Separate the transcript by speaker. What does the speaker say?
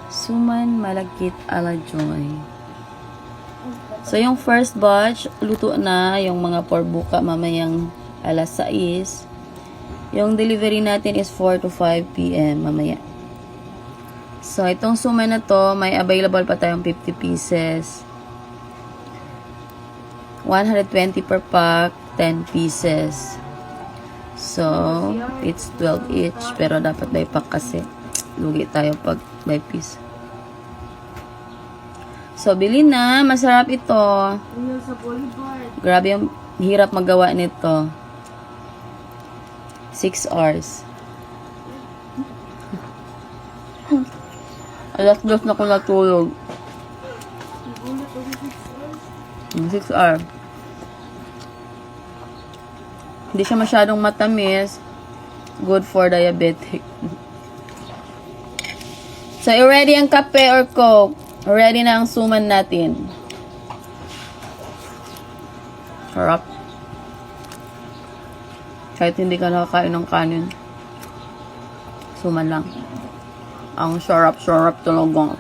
Speaker 1: Suman malagkit ala Joy. So, yung first batch, luto na. Yung mga porbuka mamayang alas 6. Yung delivery natin is 4 to 5 p.m. mamaya. So, itong suman na to, may available pa tayong 50 pieces. 120 per pack, 10 pieces. So, it's 12 each. Pero dapat by pack kasi. Lugi tayo pag by piece. So, bili na. Masarap ito. Grabe yung hirap magawa nito. 6 hours. Alas 2 na ko natulog. 6 hours. Hindi siya masyadong matamis. Good for diabetic. So, ready ang kape or coke? Ready na ang suman natin. Sarap. Kahit hindi ka nakakain ng kanin. Suman lang. Ang sarap-sarap talaga.